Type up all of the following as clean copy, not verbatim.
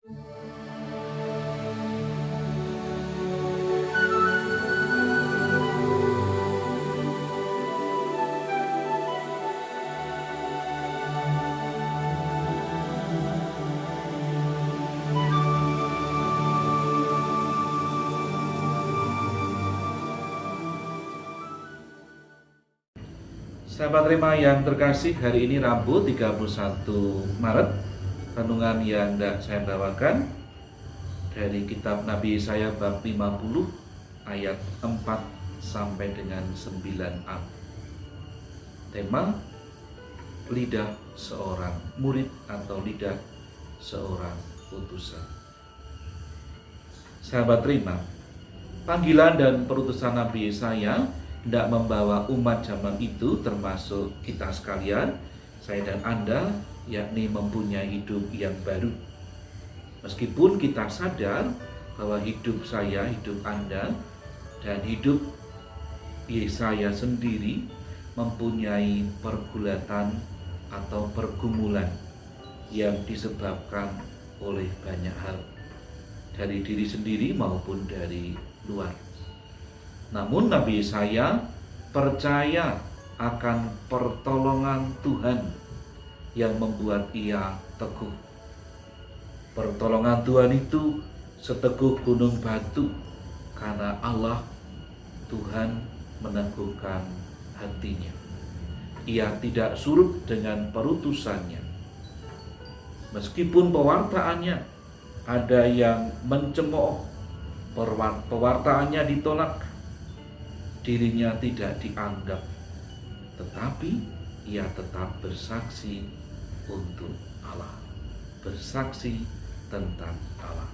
Sahabat Rema yang terkasih, hari ini Rabu 31 Maret. Renungan yang hendak saya bawakan dari kitab Nabi Yesaya bab 50 ayat 4 sampai dengan 9a. Tema lidah seorang murid atau lidah seorang utusan. Sahabat Rema, panggilan dan perutusan Nabi Yesaya hendak membawa umat zaman itu, termasuk kita sekalian, saya dan Anda, yakni mempunyai hidup yang baru. Meskipun kita sadar bahwa hidup saya, hidup Anda, dan hidup Yesaya sendiri mempunyai pergulatan atau pergumulan yang disebabkan oleh banyak hal, dari diri sendiri maupun dari luar. Namun Nabi Yesaya percaya akan pertolongan Tuhan yang membuat ia teguh. Pertolongan Tuhan itu seteguh gunung batu, karena Allah Tuhan meneguhkan hatinya. Ia tidak surut dengan perutusannya. Meskipun pewartaannya ada yang mencemooh, pewartaannya ditolak, dirinya tidak dianggap, tetapi ia tetap bersaksi untuk Allah, bersaksi tentang Allah.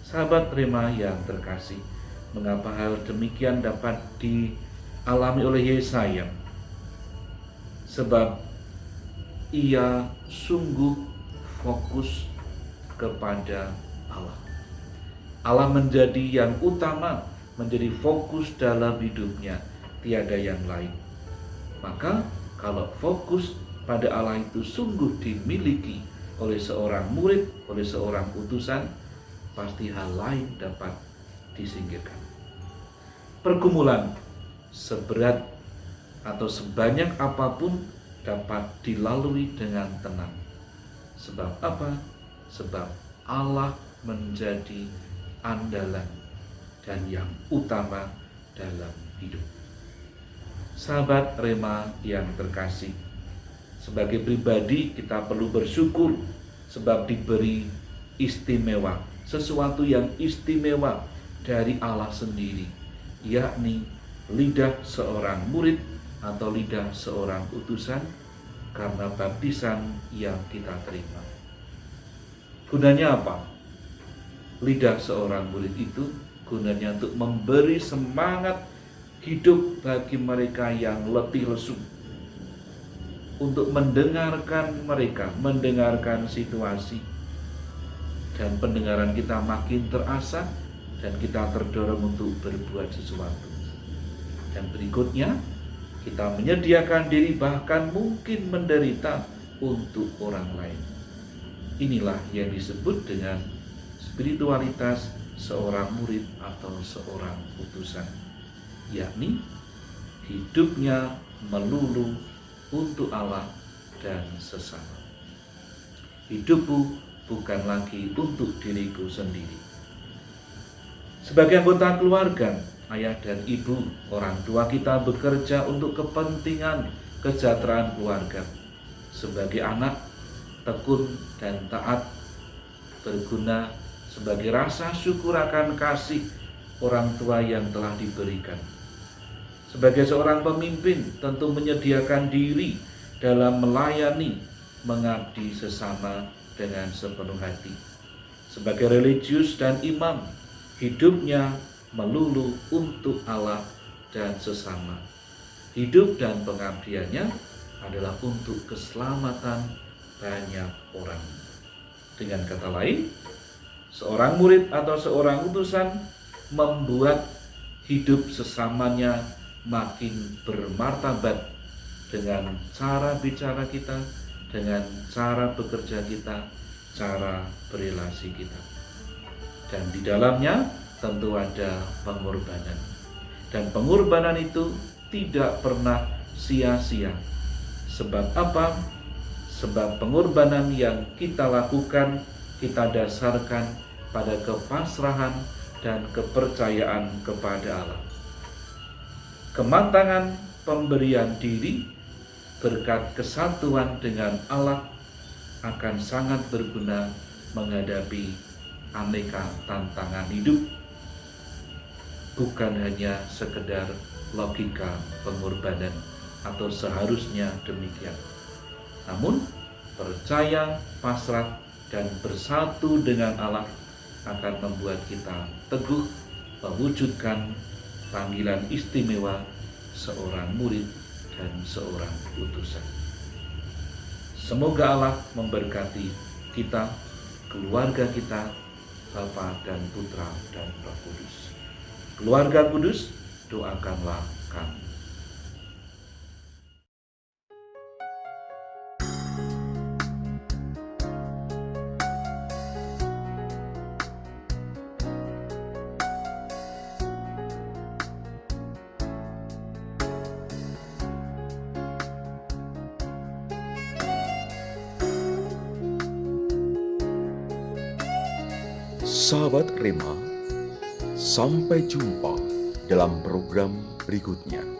Sahabat Rema yang terkasih, mengapa hal demikian dapat dialami oleh Yesaya? Sebab ia sungguh fokus kepada Allah. Allah menjadi yang utama, menjadi fokus dalam hidupnya, tiada yang lain. Maka kalau fokus pada Allah itu sungguh dimiliki oleh seorang murid, oleh seorang utusan, pasti hal lain dapat disingkirkan. Pergumulan seberat atau sebanyak apapun dapat dilalui dengan tenang. Sebab apa? Sebab Allah menjadi andalan dan yang utama dalam hidup. Sahabat Rema yang terkasih, sebagai pribadi kita perlu bersyukur sebab diberi istimewa, sesuatu yang istimewa dari Allah sendiri, yakni lidah seorang murid atau lidah seorang utusan karena baptisan yang kita terima. Gunanya apa? Lidah seorang murid itu gunanya untuk memberi semangat hidup bagi mereka yang letih lesu, untuk mendengarkan mereka, mendengarkan situasi, dan pendengaran kita makin terasa dan kita terdorong untuk berbuat sesuatu. Dan berikutnya, kita menyediakan diri, bahkan mungkin menderita untuk orang lain. Inilah yang disebut dengan spiritualitas seorang murid atau seorang utusan, yakni hidupnya melulu untuk Allah dan sesama. Hidupku bukan lagi untuk diriku sendiri. Sebagai anggota keluarga, ayah dan ibu, orang tua kita bekerja untuk kepentingan kesejahteraan keluarga. Sebagai anak, tekun dan taat berguna sebagai rasa syukur akan kasih orang tua yang telah diberikan. Sebagai seorang pemimpin, tentu menyediakan diri dalam melayani, mengabdi sesama dengan sepenuh hati. Sebagai religius dan imam, hidupnya melulu untuk Allah dan sesama. Hidup dan pengabdiannya adalah untuk keselamatan banyak orang. Dengan kata lain, seorang murid atau seorang utusan membuat hidup sesamanya makin bermartabat dengan cara bicara kita, dengan cara bekerja kita, cara berelasi kita. Dan di dalamnya tentu ada pengorbanan. Dan pengorbanan itu tidak pernah sia-sia. Sebab apa? Sebab pengorbanan yang kita lakukan, kita dasarkan pada kepasrahan dan kepercayaan kepada Allah. Kematangan pemberian diri berkat kesatuan dengan Allah akan sangat berguna menghadapi aneka tantangan hidup, bukan hanya sekedar logika pengorbanan atau seharusnya demikian. Namun percaya, pasrah, dan bersatu dengan Allah akan membuat kita teguh mewujudkan panggilan istimewa seorang murid dan seorang utusan. Semoga Allah memberkati kita, keluarga kita, Bapa dan Putra dan Roh Kudus. Keluarga kudus, doakanlah kami. Sahabat Rema, sampai jumpa dalam program berikutnya.